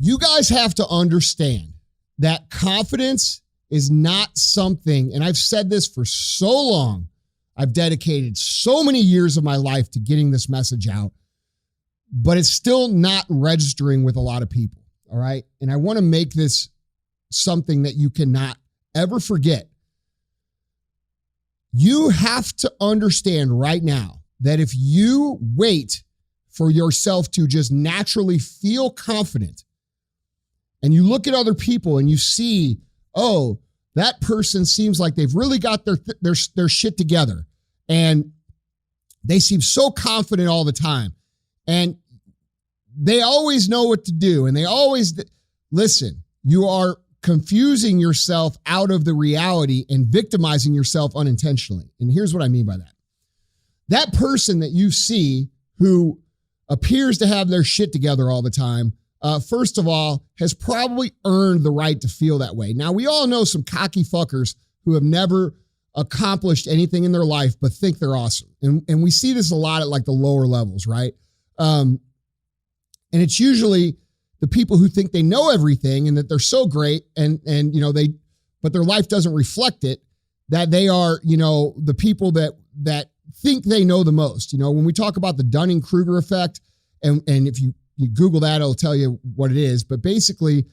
You guys have to understand that confidence is not something, and I've said this for so long, I've dedicated so many years of my life to getting this message out, but it's still not registering with a lot of people, all right? And I want to make this something that you cannot ever forget. You have to understand right now that if you wait for yourself to just naturally feel confident, and you look at other people and you see, oh, that person seems like they've really got their shit together, and they seem so confident all the time, and they always know what to do, and they always listen. You are confusing yourself out of the reality and victimizing yourself unintentionally. And here's what I mean by that. That person that you see who appears to have their shit together all the time, first of all, has probably earned the right to feel that way. Now, we all know some cocky fuckers who have never accomplished anything in their life but think they're awesome. And we see this a lot at like the lower levels, right? And it's usually the people who think they know everything and that they're so great and you know, but their life doesn't reflect it, that they are, you know, the people that think they know the most. You know, when we talk about the Dunning-Kruger effect, and if you Google that, it'll tell you what it is. But basically,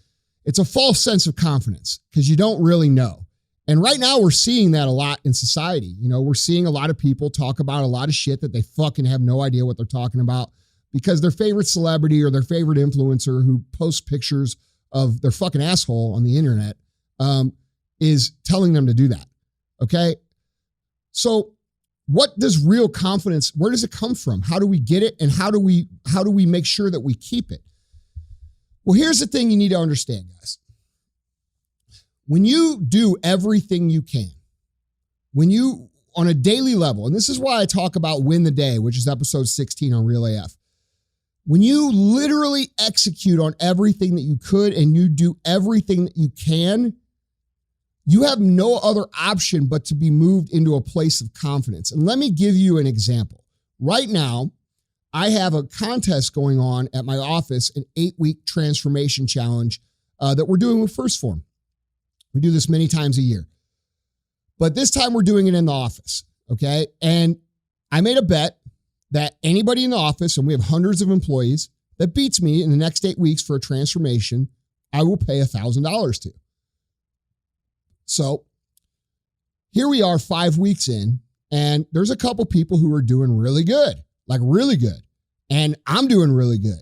it's a false sense of confidence because you don't really know. And right now we're seeing that a lot in society. You know, we're seeing a lot of people talk about a lot of shit that they fucking have no idea what they're talking about because their favorite celebrity or their favorite influencer who posts pictures of their fucking asshole on the internet is telling them to do that. Okay. So what does real confidence, where does it come from? How do we get it? And how do we make sure that we keep it? Well, here's the thing you need to understand, guys. When you do everything you can, when you, on a daily level, and this is why I talk about Win the Day, which is episode 16 on Real AF. When you literally execute on everything that you could and you do everything that you can, you have no other option but to be moved into a place of confidence. And let me give you an example. Right now, I have a contest going on at my office, an 8-week transformation challenge that we're doing with First Form. We do this many times a year. But this time we're doing it in the office, okay? And I made a bet that anybody in the office, and we have hundreds of employees, that beats me in the next 8 weeks for a transformation, I will pay $1,000 to. So here we are 5 weeks in, and there's a couple people who are doing really good, like really good. And I'm doing really good.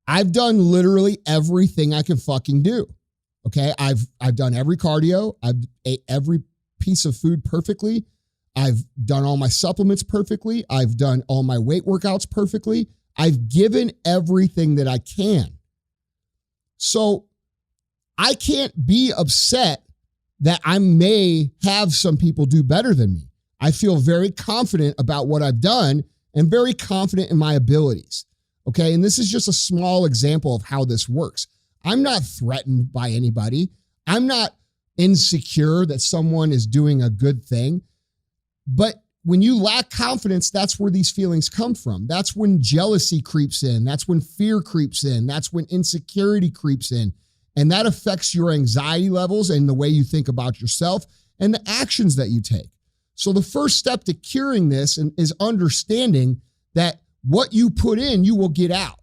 I've done literally everything I can fucking do. Okay. I've done every cardio. I've ate every piece of food perfectly. I've done all my supplements perfectly. I've done all my weight workouts perfectly. I've given everything that I can. So I can't be upset that I may have some people do better than me. I feel very confident about what I've done and very confident in my abilities. Okay. And this is just a small example of how this works. I'm not threatened by anybody. I'm not insecure that someone is doing a good thing. But when you lack confidence, that's where these feelings come from. That's when jealousy creeps in. That's when fear creeps in. That's when insecurity creeps in. And that affects your anxiety levels and the way you think about yourself and the actions that you take. So the first step to curing this is understanding that what you put in, you will get out.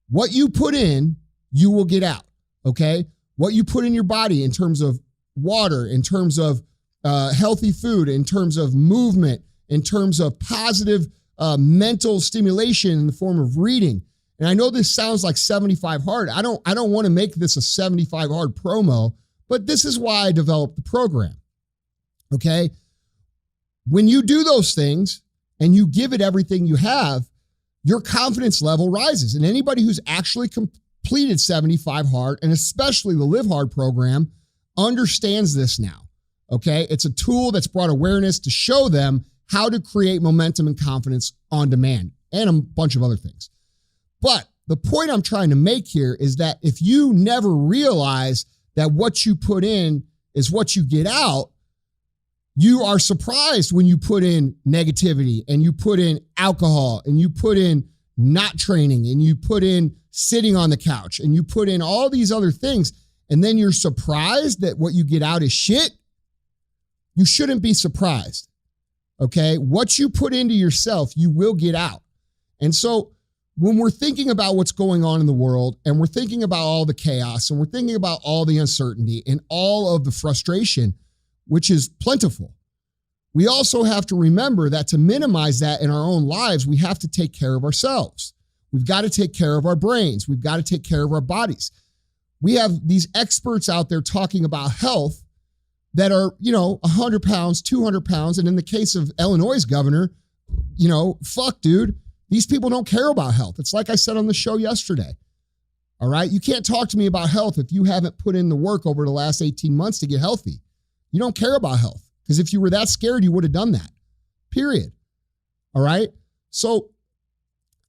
What you put in, you will get out, okay? What you put in your body in terms of water, in terms of healthy food, in terms of movement, in terms of positive mental stimulation in the form of reading. And I know this sounds like 75 hard. I don't want to make this a 75 hard promo, but this is why I developed the program, okay? When you do those things and you give it everything you have, your confidence level rises. And anybody who's actually completed 75 hard, and especially the Live Hard program, understands this now, okay? It's a tool that's brought awareness to show them how to create momentum and confidence on demand and a bunch of other things. But the point I'm trying to make here is that if you never realize that what you put in is what you get out, you are surprised when you put in negativity and you put in alcohol and you put in not training, and you put in sitting on the couch, and you put in all these other things, and then you're surprised that what you get out is shit, you shouldn't be surprised. Okay? What you put into yourself, you will get out. And so when we're thinking about what's going on in the world, and we're thinking about all the chaos, and we're thinking about all the uncertainty and all of the frustration, which is plentiful, we also have to remember that to minimize that in our own lives, we have to take care of ourselves. We've got to take care of our brains. We've got to take care of our bodies. We have these experts out there talking about health that are, 100 pounds, 200 pounds. And in the case of Illinois' governor, fuck, dude, these people don't care about health. It's like I said on the show yesterday. All right. You can't talk to me about health if you haven't put in the work over the last 18 months to get healthy. You don't care about health. Because if you were that scared, you would have done that, period. All right. So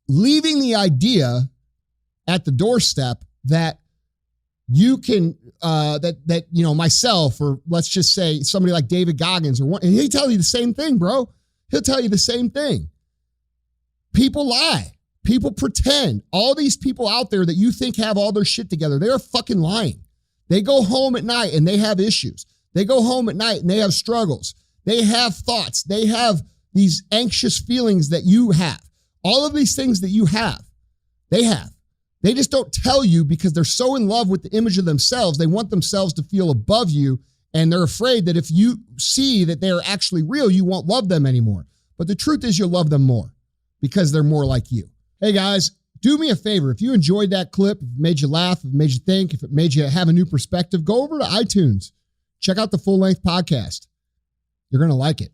leaving the idea at the doorstep that you can, myself, or let's just say somebody like David Goggins, and he'll tell you the same thing, bro. He'll tell you the same thing. People lie. People pretend. All these people out there that you think have all their shit together, they're fucking lying. They go home at night and they have issues. They go home at night and they have struggles. They have thoughts. They have these anxious feelings that you have. All of these things that you have, they have. They just don't tell you because they're so in love with the image of themselves. They want themselves to feel above you, and they're afraid that if you see that they're actually real, you won't love them anymore. But the truth is you'll love them more because they're more like you. Hey guys, do me a favor. If you enjoyed that clip, if it made you laugh, if it made you think, if it made you have a new perspective, go over to iTunes. Check out the full-length podcast. You're going to like it.